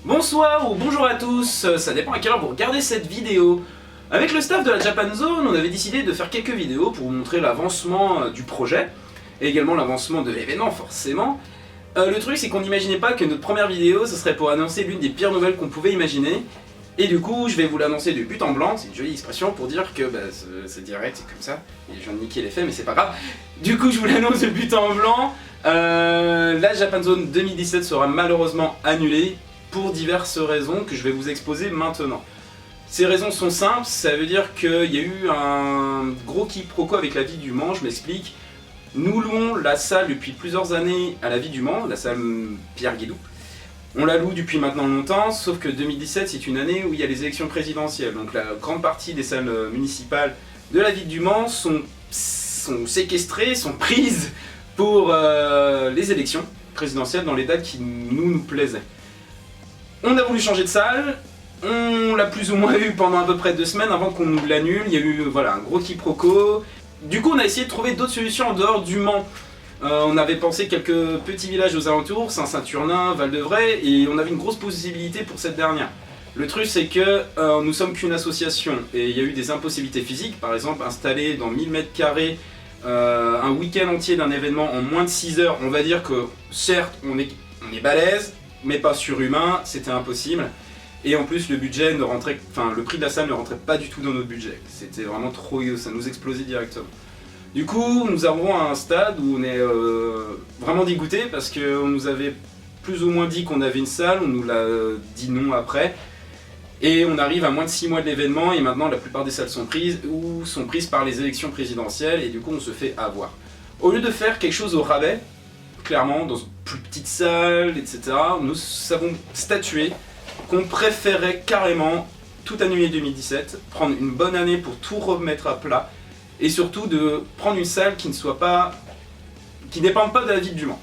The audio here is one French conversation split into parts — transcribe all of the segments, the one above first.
Bonsoir ou bonjour à tous, ça dépend à quelle heure vous regardez cette vidéo. Avec le staff de la Japan Zone, on avait décidé de faire quelques vidéos pour vous montrer l'avancement du projet, et également l'avancement de l'événement forcément. Le truc c'est qu'on n'imaginait pas que notre première vidéo ce serait pour annoncer l'une des pires nouvelles qu'on pouvait imaginer. Et du coup je vais vous l'annoncer de but en blanc, c'est une jolie expression pour dire que c'est direct, c'est comme ça, et je viens de niquer l'effet mais c'est pas grave. Du coup je vous l'annonce de but en blanc, la Japan Zone 2017 sera malheureusement annulée pour diverses raisons que je vais vous exposer maintenant. Ces raisons sont simples, ça veut dire qu'il y a eu un gros quiproquo avec la ville du Mans, je m'explique. Nous louons la salle depuis plusieurs années à la ville du Mans, la salle Pierre Guédou. On la loue depuis maintenant longtemps, sauf que 2017 c'est une année où il y a les élections présidentielles. Donc la grande partie des salles municipales de la ville du Mans sont séquestrées, sont prises pour les élections présidentielles dans les dates qui nous plaisaient. On a voulu changer de salle, on l'a plus ou moins eu pendant à peu près 2 semaines avant qu'on nous l'annule, il y a eu un gros quiproquo. Du coup on a essayé de trouver d'autres solutions en dehors du Mans. On avait pensé quelques petits villages aux alentours, Saint-Saturnin, Val-de-Vray, et on avait une grosse possibilité pour cette dernière. Le truc c'est que nous sommes qu'une association, et il y a eu des impossibilités physiques, par exemple installer dans 1000 m², un week-end entier d'un événement en moins de 6 heures, on va dire que certes on est balèze, mais pas surhumain, c'était impossible. Et en plus le budget ne rentrait, le prix de la salle ne rentrait pas du tout dans notre budget. C'était vraiment trop, ça nous explosait directement. Du coup, nous arrivons à un stade où on est vraiment dégoûté parce qu'on nous avait plus ou moins dit qu'on avait une salle, on nous l'a dit non après. Et on arrive à moins de 6 mois de l'événement et maintenant la plupart des salles sont prises ou sont prises par les élections présidentielles et du coup on se fait avoir. Au lieu de faire quelque chose au rabais, clairement dans une plus petite salle, etc., nous avons statué qu'on préférait carrément tout annuler 2017, prendre une bonne année pour tout remettre à plat, et surtout de prendre une salle qui ne dépende pas de la ville du Mans.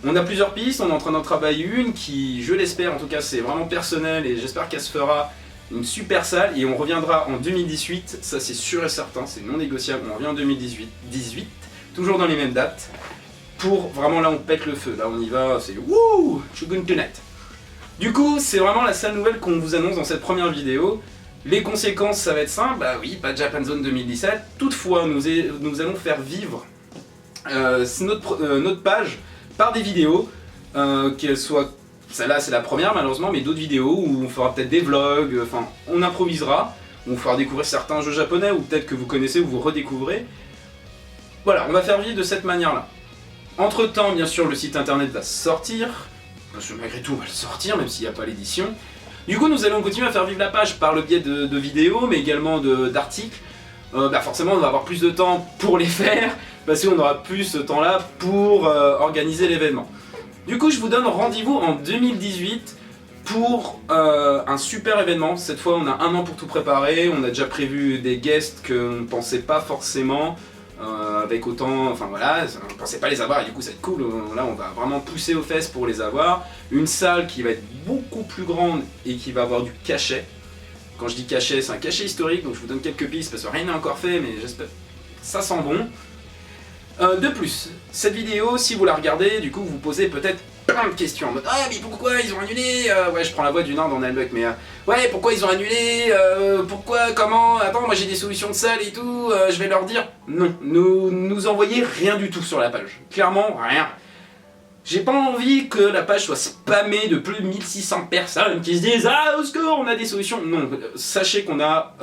On a plusieurs pistes, on est en train d'en travailler une qui, je l'espère, en tout cas c'est vraiment personnel et j'espère qu'elle se fera une super salle et on reviendra en 2018, ça c'est sûr et certain, c'est non négociable, on revient en 2018, toujours dans les mêmes dates. Pour vraiment là on pète le feu, là on y va, c'est wouh, Shogun Tonight. Du coup c'est vraiment la seule nouvelle qu'on vous annonce dans cette première vidéo. Les conséquences ça va être simple, bah oui, pas de Japan Zone 2017. Toutefois nous allons faire vivre notre page par des vidéos, qu'elles soient, celle-là c'est la première malheureusement, mais d'autres vidéos où on fera peut-être des vlogs, on improvisera, on fera découvrir certains jeux japonais ou peut-être que vous connaissez ou vous redécouvrez. Voilà, on va faire vivre de cette manière-là. Entre temps, bien sûr, le site internet va sortir, parce que malgré tout, on va le sortir, même s'il n'y a pas l'édition. Du coup, nous allons continuer à faire vivre la page par le biais de vidéos, mais également d'articles. Forcément, on va avoir plus de temps pour les faire, parce qu'on aura plus ce temps-là pour organiser l'événement. Du coup, je vous donne rendez-vous en 2018 pour un super événement. Cette fois, on a 1 an pour tout préparer, on a déjà prévu des guests qu'on ne pensait pas forcément. Avec autant, on ne pensait pas les avoir et du coup ça va être cool, là on va vraiment pousser aux fesses pour les avoir. Une salle qui va être beaucoup plus grande et qui va avoir du cachet. Quand je dis cachet, c'est un cachet historique, donc je vous donne quelques pistes parce que rien n'est encore fait, mais j'espère ça sent bon. De plus, cette vidéo, si vous la regardez, du coup vous posez peut-être plein de questions en mode ah mais pourquoi ils ont annulé, ouais je prends la voix du Nord dans Nelbuck, mais ouais pourquoi ils ont annulé, pourquoi, comment, attends moi j'ai des solutions de salle et tout, je vais leur dire non, nous envoyez rien du tout sur la page, clairement rien. J'ai pas envie que la page soit spammée de plus de 1600 personnes qui se disent ah au secours on a des solutions, non, sachez qu'on a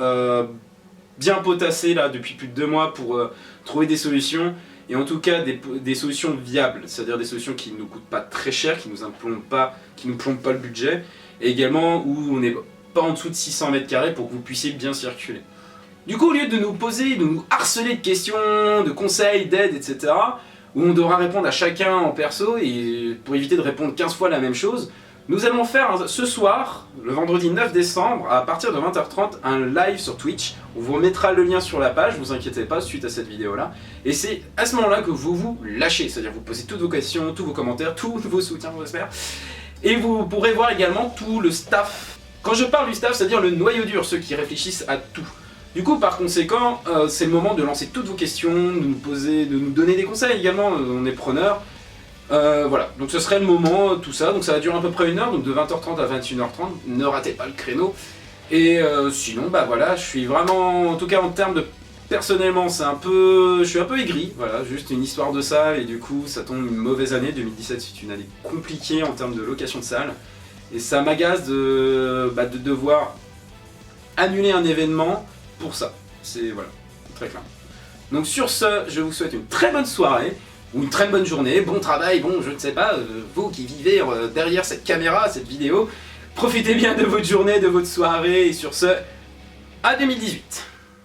bien potassé là depuis plus de 2 mois pour trouver des solutions. Et en tout cas des solutions viables, c'est-à-dire des solutions qui ne nous coûtent pas très cher, qui nous plombent pas le budget, et également où on n'est pas en dessous de 600 m² pour que vous puissiez bien circuler. Du coup, au lieu de nous poser, de nous harceler de questions, de conseils, d'aides, etc., où on devra répondre à chacun en perso, et pour éviter de répondre 15 fois la même chose, nous allons faire ce soir, le vendredi 9 décembre, à partir de 20h30, un live sur Twitch. On vous remettra le lien sur la page, vous inquiétez pas, suite à cette vidéo-là. Et c'est à ce moment-là que vous vous lâchez, c'est-à-dire vous posez toutes vos questions, tous vos commentaires, tous vos soutiens, j'espère. Et vous pourrez voir également tout le staff. Quand je parle du staff, c'est-à-dire le noyau dur, ceux qui réfléchissent à tout. Du coup, par conséquent, c'est le moment de lancer toutes vos questions, de nous donner des conseils également, on est preneurs. Voilà, donc ce serait le moment, tout ça, donc ça va durer à peu près 1 heure, donc de 20h30 à 21h30, ne ratez pas le créneau. Et sinon, bah voilà, je suis vraiment, en tout cas en termes de... Personnellement, je suis un peu aigri, voilà, juste une histoire de salle, et du coup ça tombe une mauvaise année, 2017 c'est une année compliquée en termes de location de salle, et ça m'agace de devoir annuler un événement pour ça, c'est voilà, très clair. Donc sur ce, je vous souhaite une très bonne soirée, ou une très bonne journée, bon travail, bon je ne sais pas, vous qui vivez derrière cette caméra, cette vidéo, profitez bien de votre journée, de votre soirée, et sur ce, à 2018.